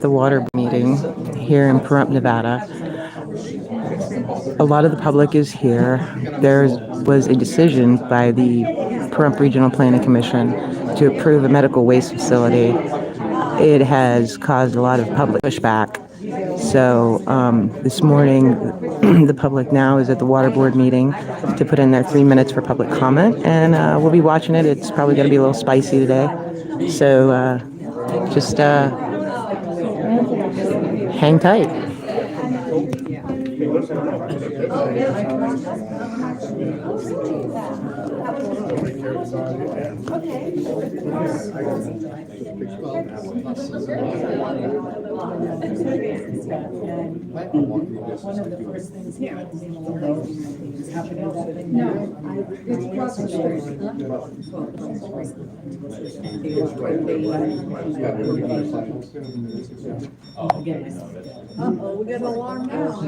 The water meeting here in Pahrump, Nevada. A lot of the public is here. There was a decision by the Pahrump Regional Planning Commission to approve a medical waste facility. It has caused a lot of public pushback. So this morning, the public now is at the water board meeting to put in their 3 minutes for public comment, and we'll be watching it. It's probably going to be a little spicy today. So just hang tight. One of the first things here is happening. No, it's across the street. Uh-oh, we got an alarm now.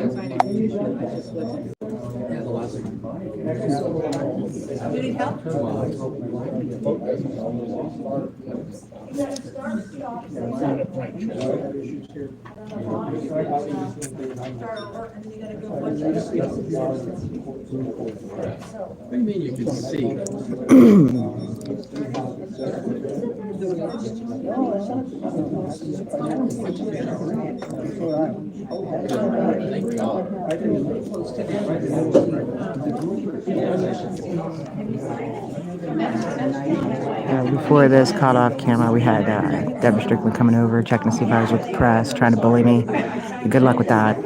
Did he help? What do you mean you can see? Thank God. Before this caught off camera, we had Deborah Strickland coming over, checking to see if I was with the press, trying to bully me. Good luck with that.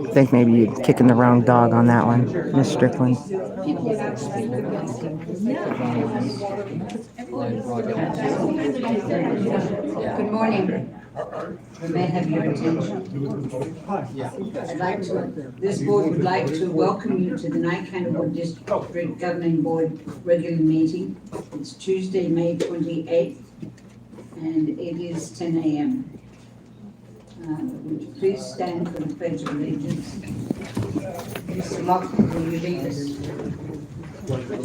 I think maybe you're kicking the wrong dog on that one, Miss Strickland. Good morning. We may have your attention. This board would like to welcome you to the Night County District Governing Board regular meeting. It's Tuesday, May 28th, and it is 10 a.m. Would you please stand for the Pledge of Allegiance? Mr. Locke, will you lead us?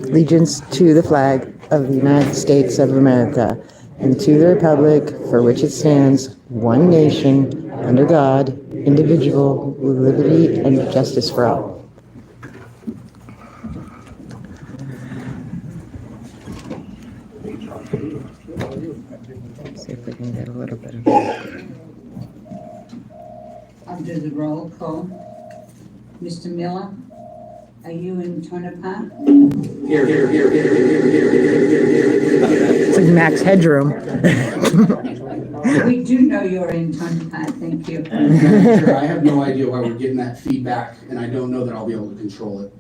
Allegiance to the flag of the United States of America and to the republic for which it stands, one nation, under God, indivisible, with liberty and justice for all. See if we can get a little bit of it. I'll do the roll call. Mr. Miller, are you in Tonopah? Here. It's like Max Headroom. We do know you're in Tonopah, thank you. Madam Chair, I have no idea why we're getting that feedback, and I don't know that I'll be able to control it.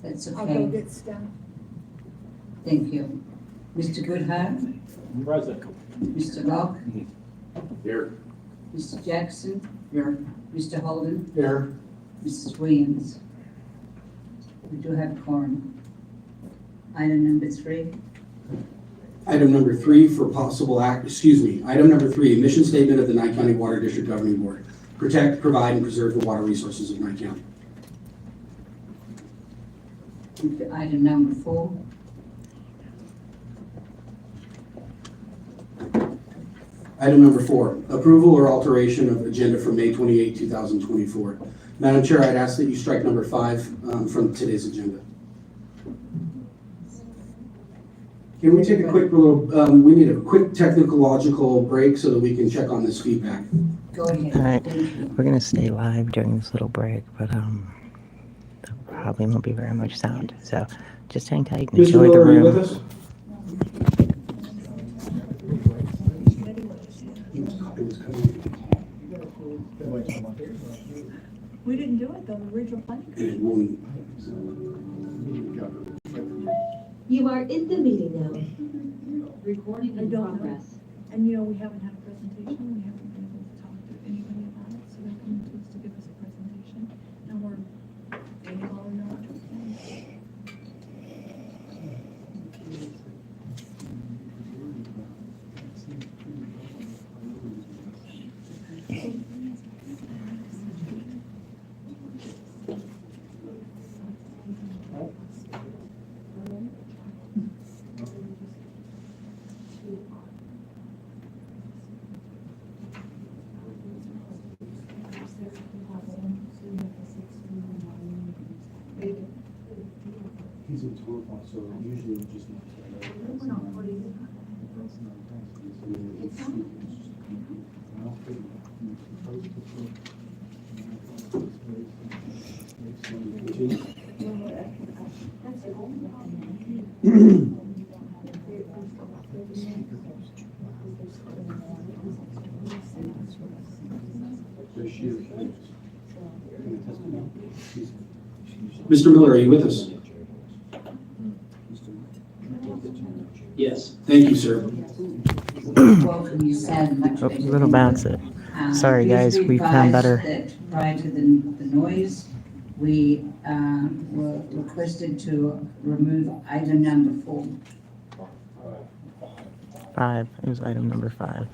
That's I'll go okay, get stuff. thank you. Mr. Goodhart? Present. Mr. Locke? Here. Mr. Jackson? Here. Mr. Holden? Here. Mrs. Williams? We do have a quorum. Item number 3. Item number 3 for possible item number 3, mission statement of the Nye County Water District Governing Board. Protect, provide, and preserve the water resources of Nye County. Item number 4. Item number 4, approval or alteration of agenda for May 28, 2024. Madam Chair, I'd ask that you strike number 5 from today's agenda. Can we take a quick we need a quick technological break so that we can check on this feedback. Go ahead. All right, Thank you. we're gonna stay live during this little break, but there probably won't be very much sound. So just hang tight and Mr. enjoy the Miller, are you room. with us? We didn't do it though, the original plan. You are in the meeting now. Recording in progress. And you know, we haven't had a presentation, we haven't been able to talk to anybody about it, so they're coming to us to give us a presentation, and we're able or not. Mr. Miller, are you with us? Yes. Thank you, sir. Welcome, you sound much Oh, better. little bounce it. Sorry, guys, Please be we found advised better. that prior to the noise, we were requested to remove item number 4. 5. It was item number 5.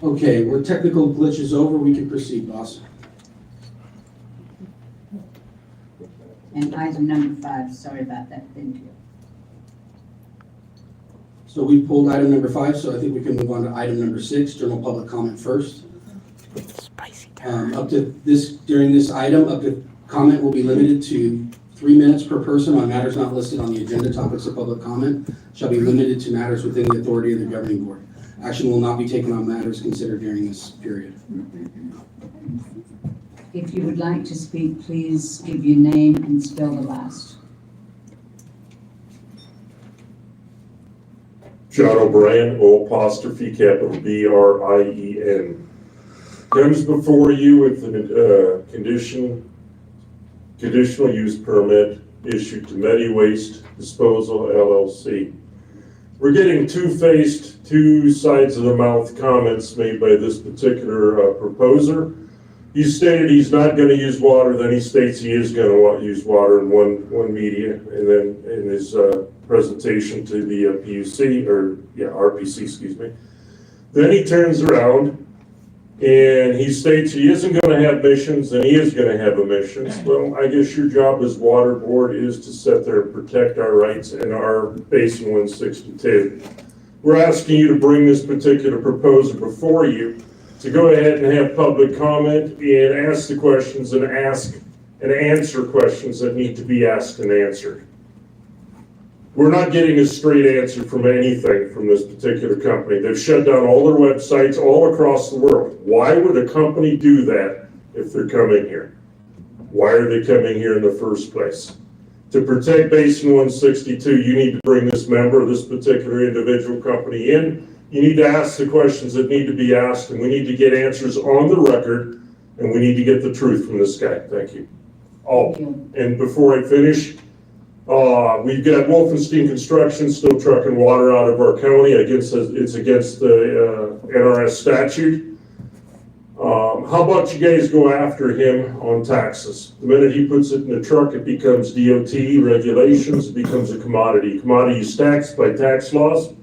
Okay, we're technical glitches over. We can proceed, boss. And item number 5, sorry about that, thank you. So we pulled item number 5, so I think we can move on to item number 6, general public comment first. Spicy. During this item, up to comment will be limited to 3 minutes per person on matters not listed on the agenda. Topics of public comment shall be limited to matters within the authority of the governing board. Action will not be taken on matters considered during this period. If you would like to speak, please give your name and spell the last. John O'Brien, O'', capital B-R-I-E-N. Comes before you with a conditional use permit issued to Mediwaste Disposal LLC. We're getting two-faced, two sides of the mouth comments made by this particular proposer. He stated he's not going to use water, then he states he is going to use water in one media, and then in his presentation to the RPC, excuse me. Then he turns around and he states he isn't going to have emissions and he is going to have emissions. Well, I guess your job as water board is to sit there and protect our rights in our Basin 162. We're asking you to bring this particular proposer before you to go ahead and have public comment and ask the questions and answer questions that need to be asked and answered. We're not getting a straight answer from anything from this particular company. They've shut down all their websites all across the world. Why would a company do that if they're coming here? Why are they coming here in the first place? To protect Basin 162, you need to bring this member, this particular individual company in. You need to ask the questions that need to be asked, and we need to get answers on the record, and we need to get the truth from this guy. Thank you. Oh, and before I finish, we've got Wolfenstein Construction still trucking water out of our county. It's against the NRS statute. How about you guys go after him on taxes? The minute he puts it in the truck, it becomes DOT regulations, it becomes a commodity. Commodity is taxed by tax laws.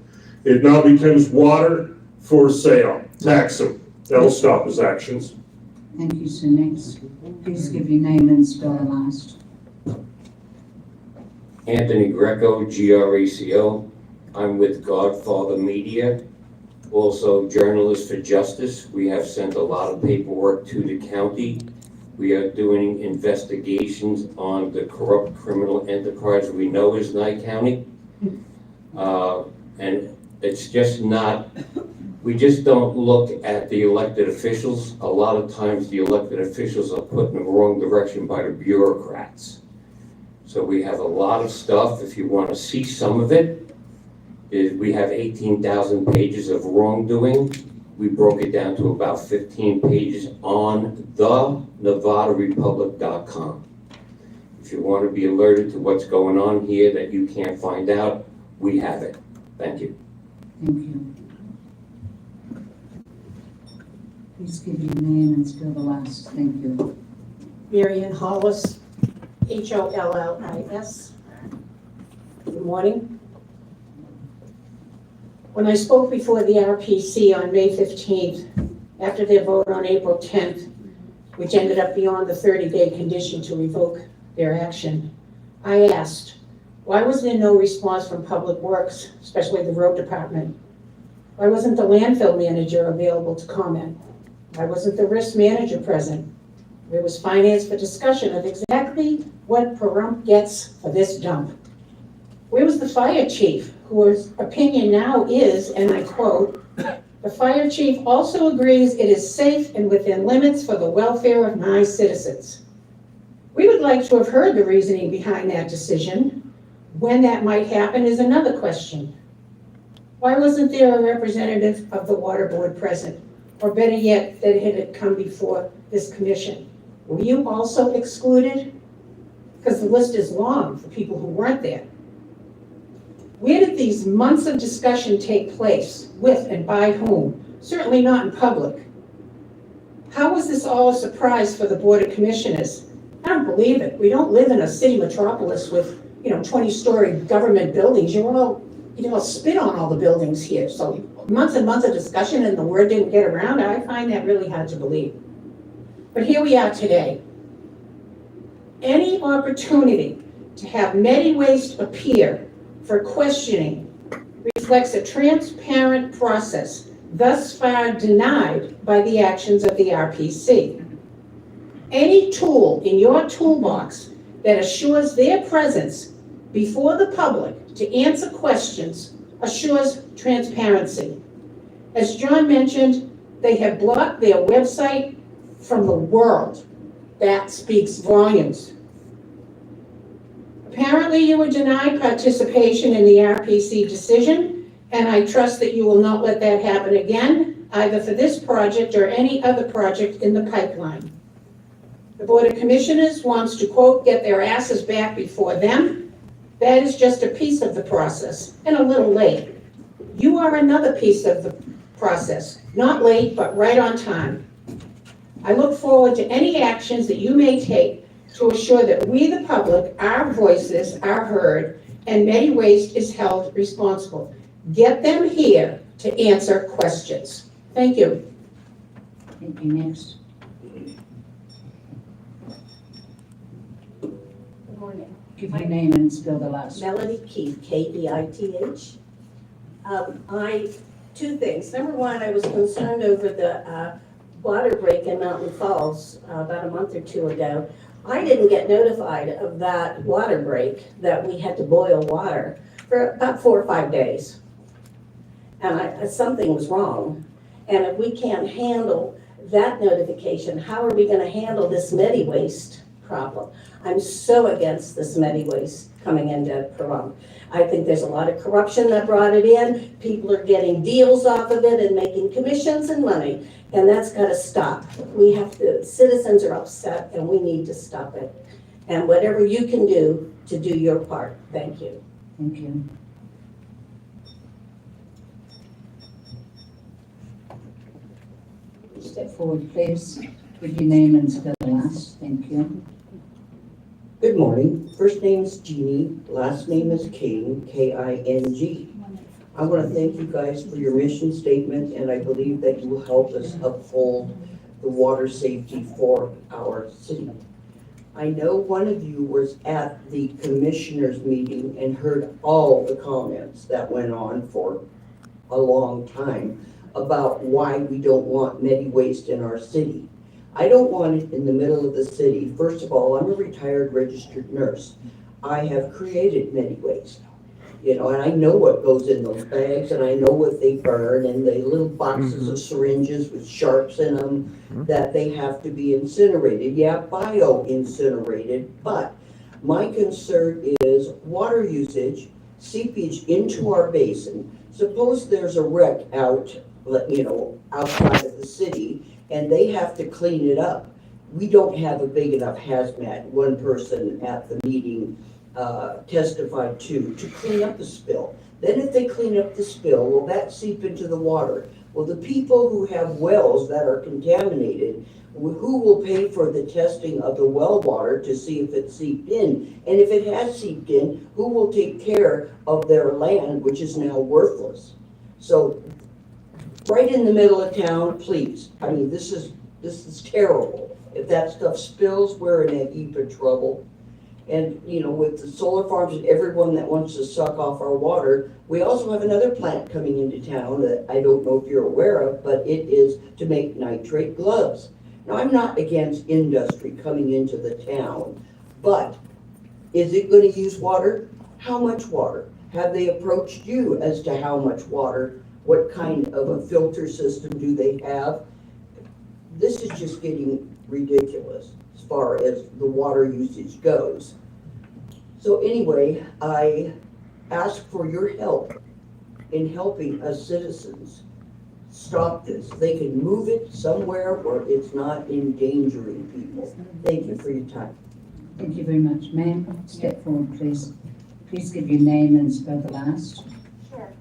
It now becomes water for sale. Tax him. That'll stop his actions. Thank you, sir. Next, please give your name and spell the last. Anthony Greco, Greco. I'm with Godfather Media, also Journalists for Justice. We have sent a lot of paperwork to the county. We are doing investigations on the corrupt criminal enterprise we know is Nye County. And it's just not, we just don't look at the elected officials. A lot of times the elected officials are put in the wrong direction by the bureaucrats. So we have a lot of stuff. If you want to see some of it, we have 18,000 pages of wrongdoing. We broke it down to about 15 pages on thenevadarepublic.com. If you want to be alerted to what's going on here that you can't find out, we have it. Thank you. Thank you. Please give your name and spell the last. Thank you. Marion Hollis, Hollis. Good morning. When I spoke before the RPC on May 15th, after their vote on April 10th, which ended up beyond the 30-day condition to revoke their action, I asked, why was there no response from Public Works, especially the road department? Why wasn't the landfill manager available to comment? Why wasn't the risk manager present? There was finance for discussion of exactly what Pahrump gets for this dump. Where was the fire chief, whose opinion now is, and I quote, "The fire chief also agrees it is safe and within limits for the welfare of my citizens." We would like to have heard the reasoning behind that decision. When that might happen is another question. Why wasn't there a representative of the water board present? Or better yet, that it had come before this commission? Were you also excluded? Because the list is long for people who weren't there. Where did these months of discussion take place? With and by whom? Certainly not in public. How was this all a surprise for the Board of Commissioners? I don't believe it. We don't live in a city metropolis with, 20-story government buildings. You all spit on all the buildings here. So months and months of discussion and the word didn't get around, I find that really hard to believe. But here we are today. Any opportunity to have Mediwaste appear for questioning reflects a transparent process, thus far denied by the actions of the RPC. Any tool in your toolbox that assures their presence before the public to answer questions assures transparency. As John mentioned, they have blocked their website from the world. That speaks volumes. Apparently, you were denied participation in the RPC decision, and I trust that you will not let that happen again, either for this project or any other project in the pipeline. The Board of Commissioners wants to, quote, "get their asses back before them." That is just a piece of the process, and a little late. You are another piece of the process, not late, but right on time. I look forward to any actions that you may take to assure that we, the public, our voices are heard, and Mediwaste is held responsible. Get them here to answer questions. Thank you. Thank you. Next. Good morning. Give your name and spell the last. Melody Keith, K-E-I-T-H. Two things. Number one, I was concerned over the water break in Mountain Falls about a month or two ago. I didn't get notified of that water break, that we had to boil water for about 4 or 5 days. And something was wrong. And if we can't handle that notification, how are we going to handle this Mediwaste problem? I'm so against this Mediwaste coming into Pahrump. I think there's a lot of corruption that brought it in. People are getting deals off of it and making commissions and money, and that's got to stop. Citizens are upset, and we need to stop it. And whatever you can do to do your part. Thank you. Thank you. Step forward, please. Give your name and spell the last. Thank you. Good morning. First name is Jeannie, last name is King, K-I-N-G. I want to thank you guys for your mission statement, and I believe that you will help us uphold the water safety for our city. I know one of you was at the commissioners meeting and heard all the comments that went on for a long time about why we don't want Mediwaste in our city. I don't want it in the middle of the city. First of all, I'm a retired registered nurse. I have created Mediwaste, and I know what goes in those bags, and I know what they burn, and the little boxes of syringes with sharps in them that they have to be incinerated. Yeah, bio-incinerated, but my concern is water usage, seepage into our basin. Suppose there's a wreck outside of the city, and they have to clean it up. We don't have a big enough hazmat. One person at the meeting testified to clean up the spill. Then if they clean up the spill, will that seep into the water? Well, the people who have wells that are contaminated, who will pay for the testing of the well water to see if it seeped in? And if it has seeped in, who will take care of their land, which is now worthless? So right in the middle of town, please. I mean, this is terrible. If that stuff spills, we're in a heap of trouble. And, with the solar farms and everyone that wants to suck off our water, we also have another plant coming into town that I don't know if you're aware of, but it is to make nitrate gloves. Now, I'm not against industry coming into the town, but is it gonna use water? How much water? Have they approached you as to how much water? What kind of a filter system do they have? This is just getting ridiculous as far as the water usage goes. So anyway, I ask for your help in helping us citizens stop this. They can move it somewhere where it's not endangering people. Thank you for your time. Thank you very much. Ma'am, step forward, please. Please give your name and spell the last. Sure.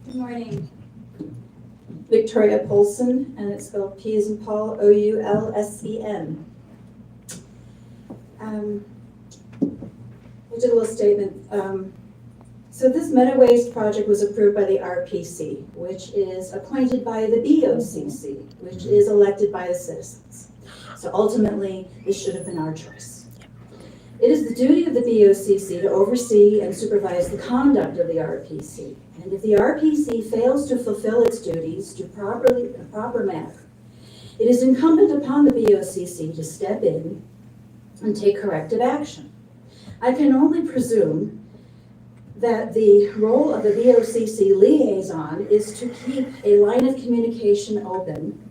Good morning. Victoria Polson, and it's spelled P as in Paul, O-U-L-S-E-N. We'll do a little statement. So this Mediwaste project was approved by the RPC, which is appointed by the BOCC, which is elected by the citizens. So ultimately, this should have been our choice. It is the duty of the BOCC to oversee and supervise the conduct of the RPC. And if the RPC fails to fulfill its duties to proper manner, it is incumbent upon the BOCC to step in and take corrective action. I can only presume that the role of the BOCC liaison is to keep a line of communication open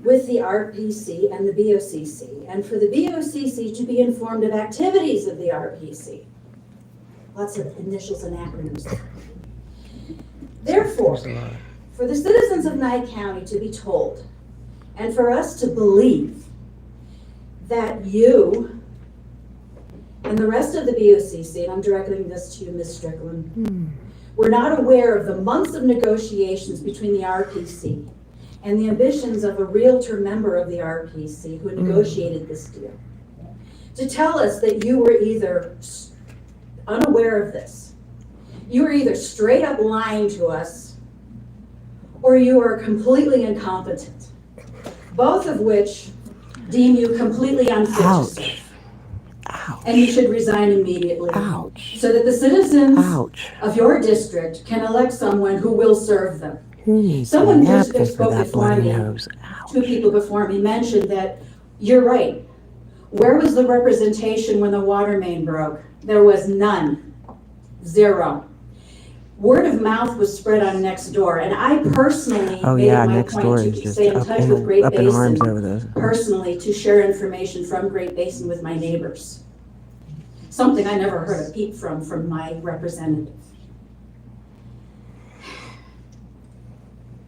with the RPC and the BOCC, and for the BOCC to be informed of activities of the RPC. Lots of initials and acronyms. Therefore, for the citizens of Nye County to be told, and for us to believe that you and the rest of the BOCC, and I'm directing this to you, Ms. Strickland, were not aware of the months of negotiations between the RPC and the ambitions of a realtor member of the RPC who negotiated this deal. To tell us that you were either unaware of this, you were either straight up lying to us, or you are completely incompetent, both of which deem you completely unfit to serve. And you should resign immediately. Ouch. So that the citizens Ouch. of your district can elect someone who will serve them. Who needs Someone a just napkin spoke for that before bloody me. nose? Ouch. Two people before me mentioned that you're right. Where was the representation when the water main broke? There was none. Zero. Word of mouth was spread on next door, and I personally Oh made yeah, it my next door point is to just stay in up touch with Great in arms Basin, over this. personally to share information from Great Basin with my neighbors. Something I never heard a peep from my representative.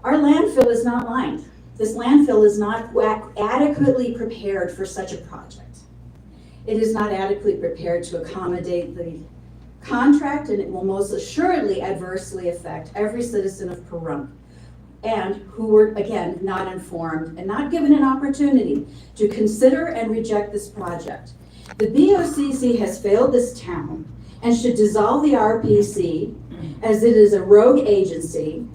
Our landfill is not lined. This landfill is not adequately prepared for such a project. It is not adequately prepared to accommodate the contract, and it will most assuredly adversely affect every citizen of Pahrump, and who were, again, not informed and not given an opportunity to consider and reject this project. The BOCC has failed this town and should dissolve the RPC as it is a rogue agency,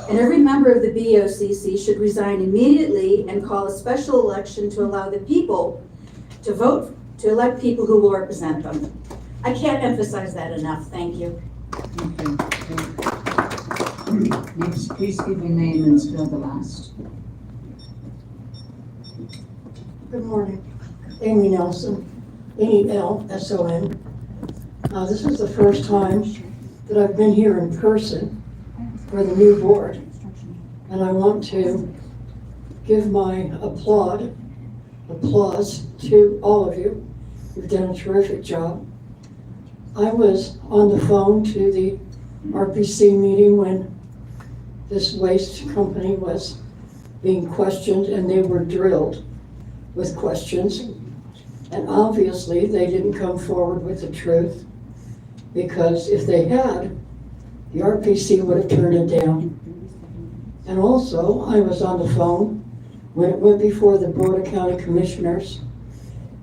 and every member of the BOCC should resign immediately and call a special election to allow the people to vote, to elect people who will represent them. I can't emphasize that enough. Thank you. Next, please give your name and spell the last. Good morning. Amy Nelson, N-E-L-S-O-N. This is the first time that I've been here in person for the new board, and I want to give my applause to all of you. You've done a terrific job. I was on the phone to the RPC meeting when this waste company was being questioned, and they were drilled with questions. And obviously, they didn't come forward with the truth, because if they had, the RPC would have turned it down. And also, I was on the phone when it went before the Board of County Commissioners,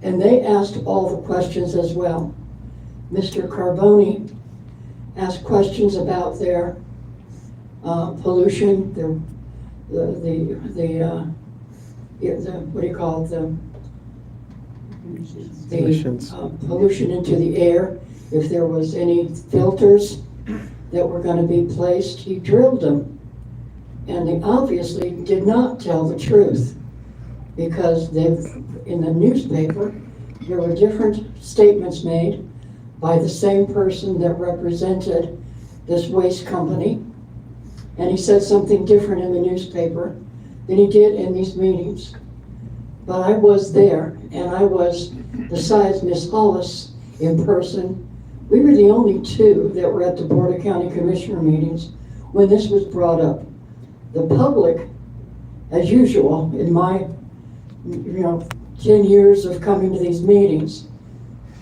and they asked all the questions as well. Mr. Carboni asked questions about their pollution, the what do you call it, Emissions. pollution into the air, if there was any filters that were going to be placed. He drilled them, and they obviously did not tell the truth. because in the newspaper, there were different statements made by the same person that represented this waste company. And he said something different in the newspaper than he did in these meetings. But I was there, and I was, besides Miss Hollis in person, we were the only two that were at the Board of County Commissioner meetings when this was brought up. The public, as usual, in my 10 years of coming to these meetings,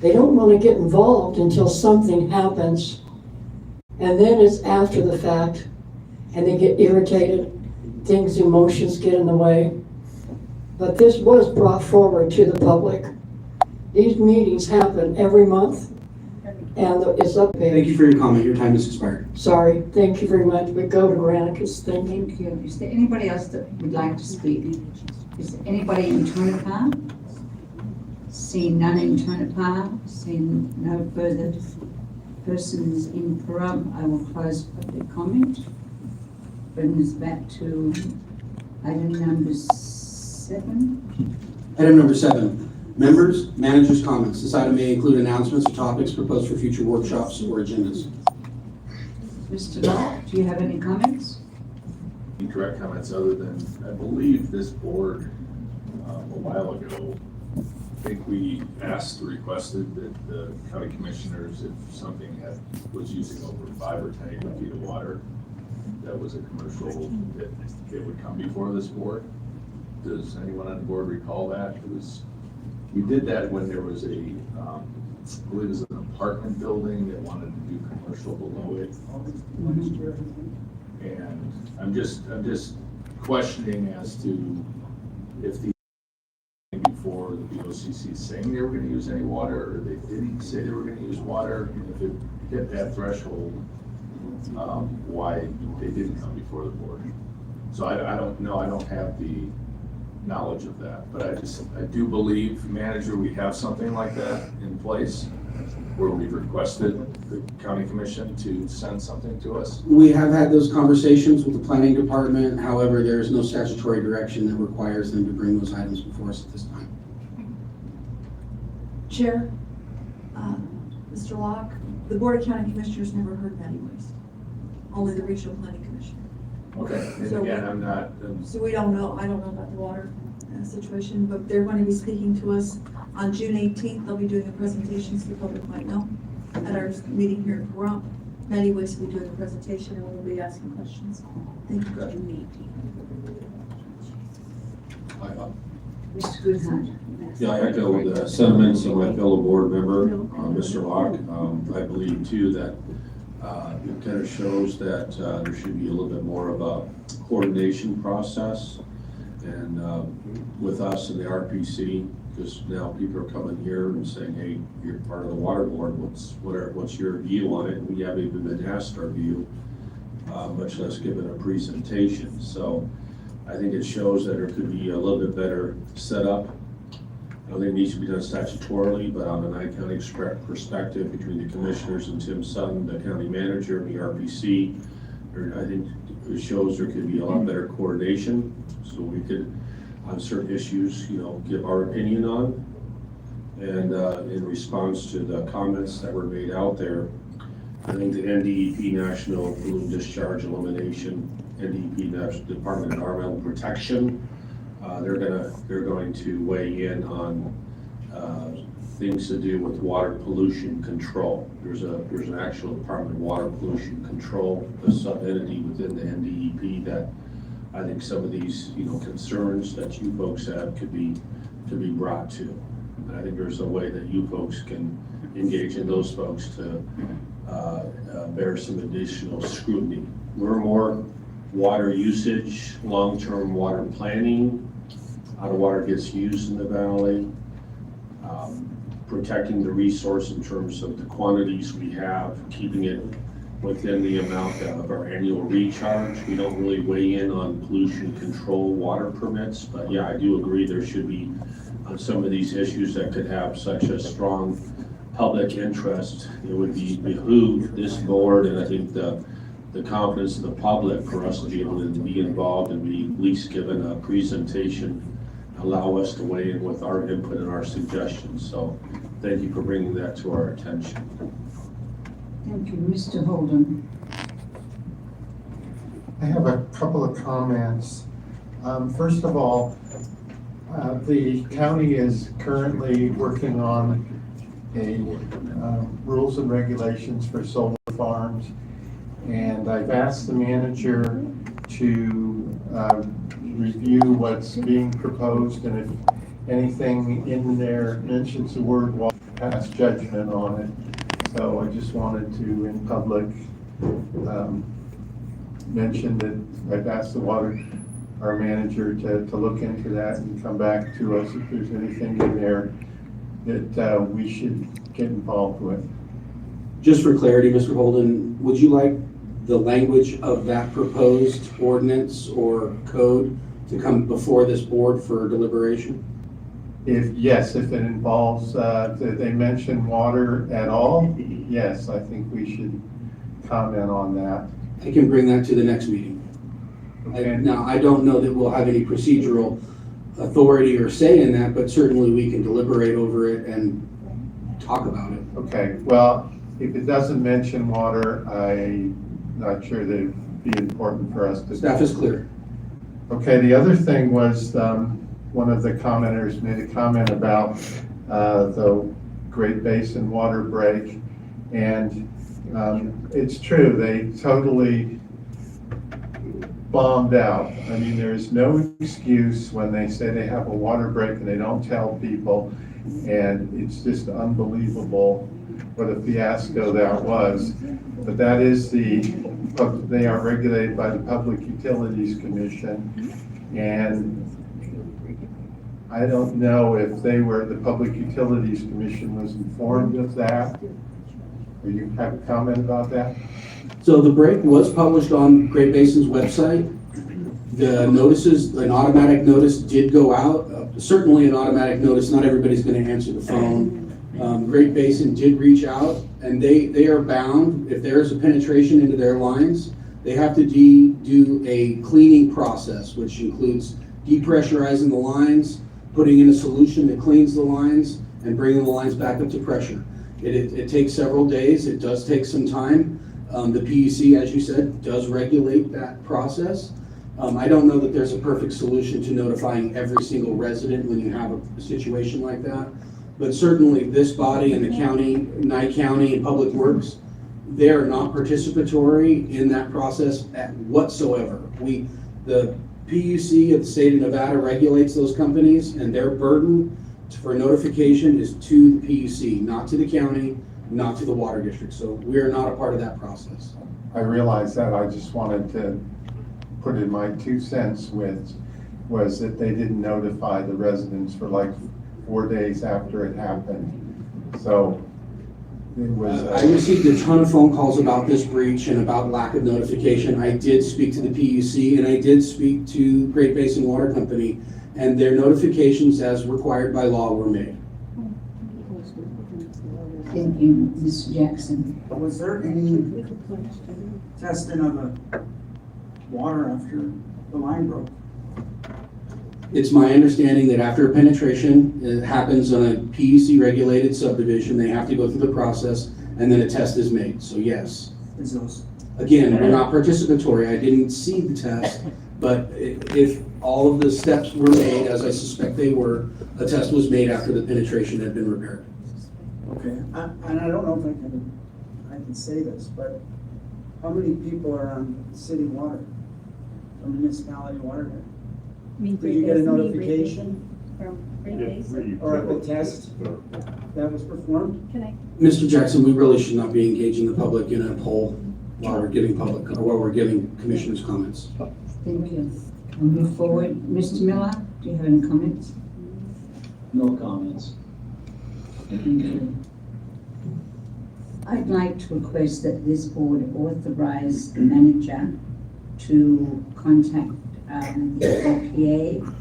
they don't want to get involved until something happens, and then it's after the fact, and they get irritated, emotions get in the way. But this was brought forward to the public. These meetings happen every month, and it's up there. Thank you for your comment. Your time has expired. Sorry, thank you very much, but go to Veronica's thing. Thank you. Is there anybody else that would like to speak? Is there anybody in Tonopah? Seeing none in Tonopah, seeing no further persons in Pahrump, I will close public comment. Bring us back to item number 7. Item number 7, members, managers' comments. This item may include announcements or topics proposed for future workshops or agendas. Mr. Locke, do you have any comments? Incorrect comments other than, I believe this board, a while ago, I think we asked or requested that the county commissioners, if something was using over 5 or 10 acre feet of water, that was a commercial, that it would come before this board. Does anyone on the board recall that? We did that when there was I believe it was an apartment building that wanted to do commercial below it. And I'm just questioning as to if the before the BOCC saying they were going to use any water, or they didn't say they were going to use water, and if it hit that threshold, why they didn't come before the board. So I don't know. I don't have the knowledge of that, but I do believe, manager, we have something like that in place where we've requested the county commission to send something to us. We have had those conversations with the planning department. However, there is no statutory direction that requires them to bring those items before us at this time. Chair, Mr. Locke, the Board of County Commissioners never heard Mediwaste, only the Regional Planning Commission. Okay, and So again, I'm not, So we don't know, I don't know about the water situation, but they're going to be speaking to us on June 18th. They'll be doing a presentation, so the public might know, at our meeting here in Pahrump. Mediwaste will be doing a presentation, and we'll be asking questions. Thank you. Mr. Goodhart? Yeah, I echo the sentiments of my fellow board member, Mr. Locke. I believe too that it kind of shows that there should be a little bit more of a coordination process and with us and the RPC, because now people are coming here and saying, hey, you're part of the water board, what's your view on it? And we haven't even been asked our view, much less given a presentation. So I think it shows that there could be a little bit better setup. I don't think it needs to be done statutorily, but on an I-County perspective between the commissioners and Tim Sutton, the county manager, and the RPC, I think it shows there could be a lot better coordination, so we could, on certain issues, give our opinion on. And in response to the comments that were made out there, I think the NDEP, National Pollutant Discharge Elimination, NDEP, National Department of Environmental Protection, they're going to weigh in on things to do with water pollution control. There's an actual Department of Water Pollution Control, a sub-entity within the NDEP that I think some of these concerns that you folks have could be brought to. And I think there's a way that you folks can engage in those folks to bear some additional scrutiny. We're more water usage, long-term water planning, how the water gets used in the valley, protecting the resource in terms of the quantities we have, keeping it within the amount of our annual recharge. We don't really weigh in on pollution control water permits, but yeah, I do agree there should be on some of these issues that could have such a strong public interest. It would behoove this board, and I think the confidence of the public, for us to be able to be involved and be at least given a presentation allow us to weigh in with our input and our suggestions. So thank you for bringing that to our attention. Thank you, Mr. Holden. I have a couple of comments. First of all, the county is currently working on a rules and regulations for solar farms. And I've asked the manager to review what's being proposed, and if anything in there mentions the word water, pass judgment on it. So I just wanted to, in public, mention that I've asked our manager to look into that and come back to us if there's anything in there that we should get involved with. Just for clarity, Mr. Holden, would you like the language of that proposed ordinance or code to come before this board for deliberation? If it involves, that they mention water at all, yes, I think we should comment on that. I can bring that to the next meeting. Okay. Now, I don't know that we'll have any procedural authority or say in that, but certainly we can deliberate over it and talk about it. Okay, well, if it doesn't mention water, I'm not sure that it'd be important for us to. Staff is clear. Okay, the other thing was, one of the commenters made a comment about the Great Basin water break. And it's true, they totally bombed out. I mean, there's no excuse when they say they have a water break and they don't tell people. And it's just unbelievable what a fiasco that was. But that is they are regulated by the Public Utilities Commission. And I don't know if the Public Utilities Commission was informed of that. Or you have a comment about that? So the break was published on Great Basin's website. The notices, an automatic notice did go out. Certainly an automatic notice, not everybody's going to answer the phone. Great Basin did reach out, and they are bound, if there is a penetration into their lines, they have to do a cleaning process, which includes depressurizing the lines, putting in a solution that cleans the lines, and bringing the lines back up to pressure. It takes several days. It does take some time. The PUC, as you said, does regulate that process. I don't know that there's a perfect solution to notifying every single resident when you have a situation like that. But certainly this body and the county, Nye County and Public Works, they are not participatory in that process whatsoever. The PUC of the state of Nevada regulates those companies, and their burden for notification is to the PUC, not to the county, not to the water district. So we are not a part of that process. I realize that. I just wanted to put in my 2 cents was that they didn't notify the residents for like 4 days after it happened. So it was. I received a ton of phone calls about this breach and about lack of notification. I did speak to the PUC and I did speak to Great Basin Water Company, and their notifications as required by law were made. Thank you, Mr. Jackson. Was there any testing of the water after the line broke? It's my understanding that after a penetration, it happens on a PUC regulated subdivision, they have to go through the process and then a test is made, so yes. Is those? Again, we're not participatory, I didn't see the test, but if all of the steps were made, as I suspect they were, a test was made after the penetration had been repaired. Okay, and I don't know if I can say this, but how many people are on city water, or municipality water? Did you get a notification? From Great Basin? Or a test that was performed? Mr. Jackson, we really should not be engaging the public in a poll while we're giving commissioners comments. Thank you. We'll move forward. Mr. Miller, do you have any comments? No comments. Thank you. I'd like to request that this board authorize the manager to contact the EPA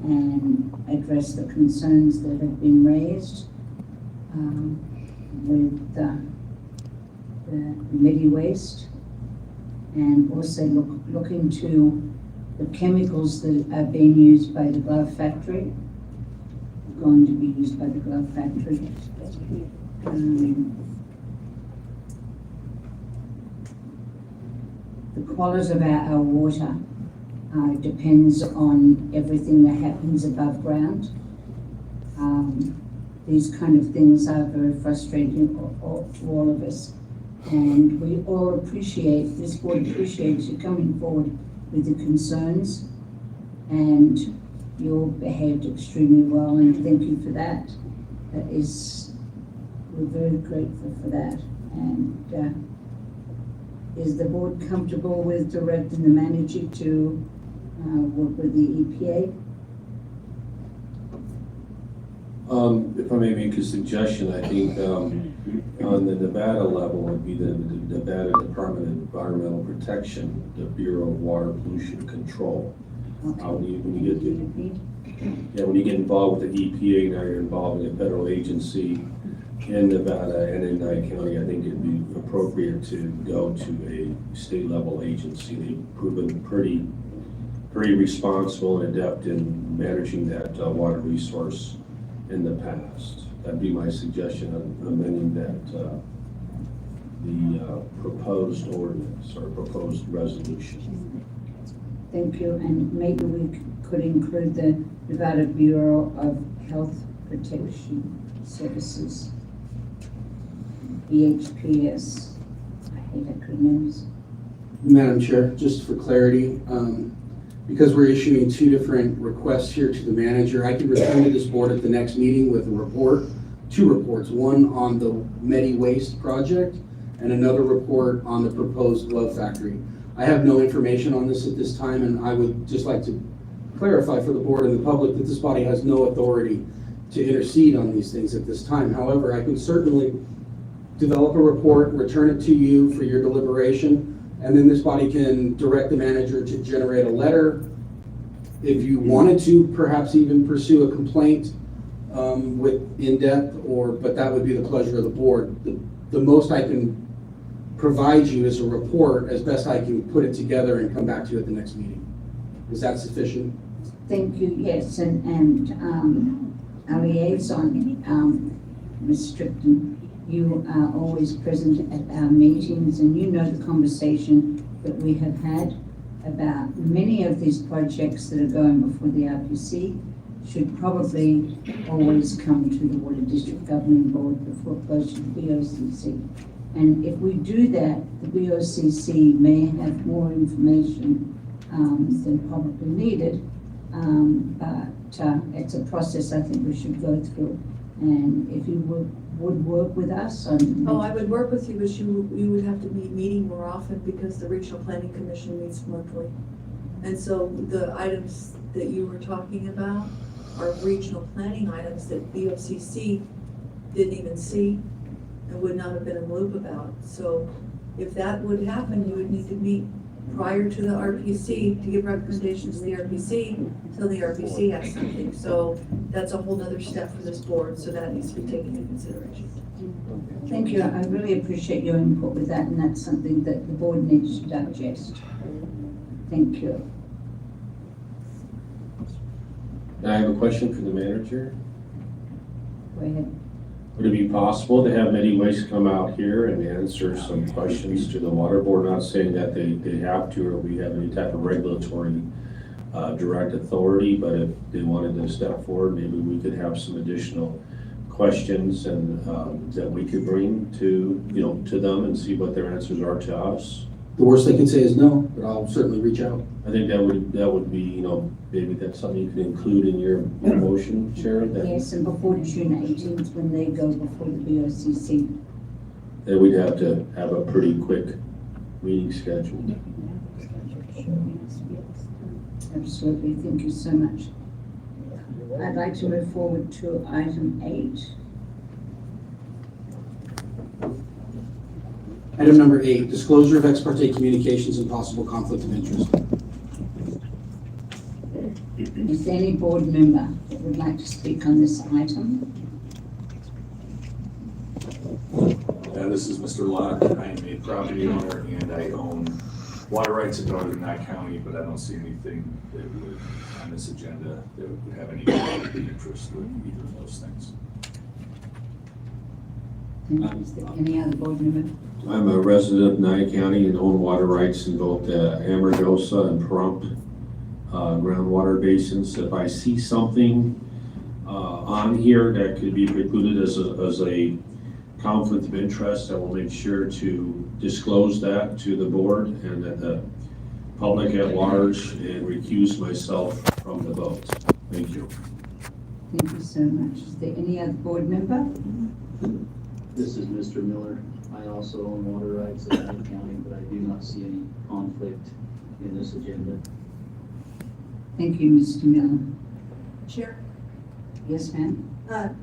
and address the concerns that have been raised with the Mediwaste, and also look into the chemicals that are being used by the glove factory going to be used by the glove factory. The quality of our water depends on everything that happens above ground. These kind of things are very frustrating for all of us. And we all appreciate, this board appreciates you coming forward with the concerns, and you all behaved extremely well, and thank you for that. We're very grateful for that. And is the board comfortable with directing the manager to work with the EPA? If I may make a suggestion, I think on the Nevada level would be the Nevada Department of Environmental Protection, the Bureau of Water Pollution Control. When you get involved with the EPA, now you're involved in a federal agency in Nevada and in Nye County. I think it'd be appropriate to go to a state level agency. They've proven pretty responsible and adept in managing that water resource in the past. That'd be my suggestion on amending that the proposed ordinance or proposed resolution. Thank you, and maybe we could include the Nevada Bureau of Health Protection Services, BHPS. I hate acronyms. Madam Chair, just for clarity, because we're issuing two different requests here to the manager, I can return to this board at the next meeting with a report, two reports, one on the Mediwaste project and another report on the proposed glove factory. I have no information on this at this time, and I would just like to clarify for the board and the public that this body has no authority to intercede on these things at this time. However, I can certainly develop a report, return it to you for your deliberation, and then this body can direct the manager to generate a letter. If you wanted to, perhaps even pursue a complaint with in-depth, but that would be the pleasure of the board. The most I can provide you is a report as best I can put it together and come back to you at the next meeting. Is that sufficient? Thank you, yes, and our liaison, Ms. Strickland, you are always present at our meetings, and you know the conversation that we have had about many of these projects that are going before the RPC should probably always come to the Water District Governing Board before it goes to the BOCC. And if we do that, the BOCC may have more information than probably needed, but it's a process I think we should go through. And if you would work with us on... Oh, I would work with you, but you would have to be meeting more often because the Regional Planning Commission meets monthly. And so the items that you were talking about are regional planning items that BOCC didn't even see and would not have been in the loop about. So if that would happen, you would need to meet prior to the RPC to give recommendations to the RPC until the RPC has something. So that's a whole nother step for this board, so that needs to be taken into consideration. Thank you. I really appreciate your input with that, and that's something that the board needs to digest. Thank you. Now I have a question for the manager. Go ahead. Would it be possible to have Mediwaste come out here and answer some questions to the water board? Not saying that they have to, or we have any type of regulatory direct authority, but if they wanted to step forward, maybe we could have some additional questions and that we could bring to them and see what their answers are to us. The worst they can say is no, but I'll certainly reach out. I think that would be, maybe that's something you could include in your motion, Chair. Yes, and before June 18th, when they go before the BOCC. Then we'd have to have a pretty quick meeting scheduled. Absolutely, thank you so much. I'd like to move forward to item 8. Item number 8, disclosure of ex parte communications and possible conflict of interest. Is there any board member that would like to speak on this item? This is Mr. Locke. I am a property owner and I own water rights in northern Nye County, but I don't see anything that would, on this agenda, that would have any interest with either of those things. Is there any other board member? I'm a resident of Nye County and own water rights in both Amargosa and Pahrump groundwater basins. If I see something on here that could be precluded as a conflict of interest, I will make sure to disclose that to the board and that the public at large and recuse myself from the vote. Thank you. Thank you so much. Is there any other board member? This is Mr. Miller. I also own water rights in Lake County, but I do not see any conflict in this agenda. Thank you, Mr. Miller. Chair, Yes, ma'am?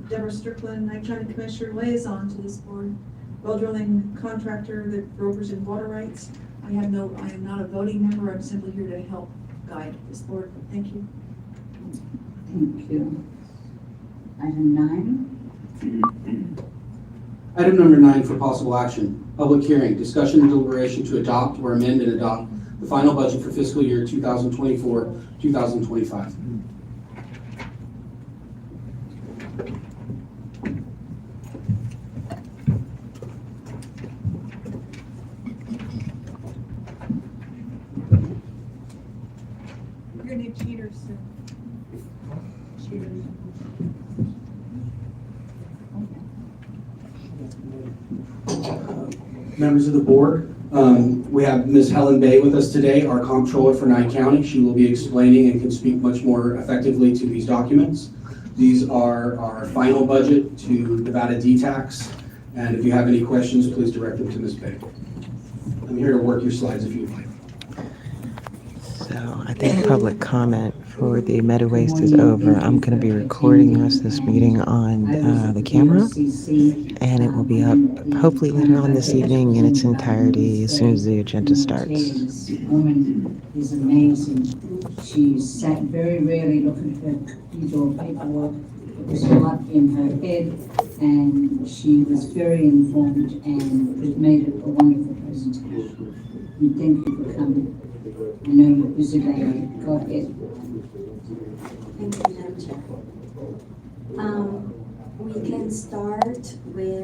Deborah Strickland, Nye County Commissioner liaison to this board. Well drilling contractor that brokers in water rights. I am not a voting member. I'm simply here to help guide this board. Thank you. Thank you. Item 9. Item number 9 for possible action, public hearing, discussion and deliberation to adopt or amend and adopt the final budget for fiscal year 2024, 2025. You're gonna need cheaters soon. Cheaters. Members of the board, we have Ms. Helen Bay with us today, our comptroller for Nye County. She will be explaining and can speak much more effectively to these documents. These are our final budget to Nevada D-Tax, and if you have any questions, please direct them to Ms. Bay. I'm here to work your slides if you'd like. So I think public comment for the Mediwaste is over. I'm going to be recording the rest of this meeting on the camera, and it will be up hopefully later on this evening in its entirety as soon as the agenda starts. This woman is amazing. She sat very rarely looking at her computer or paperwork. It was a lot in her head, and she was very informed, and it made it a wonderful presentation. And thank you for coming. I know you're busy lady. Go ahead. Thank you, Madam Chair. We can start with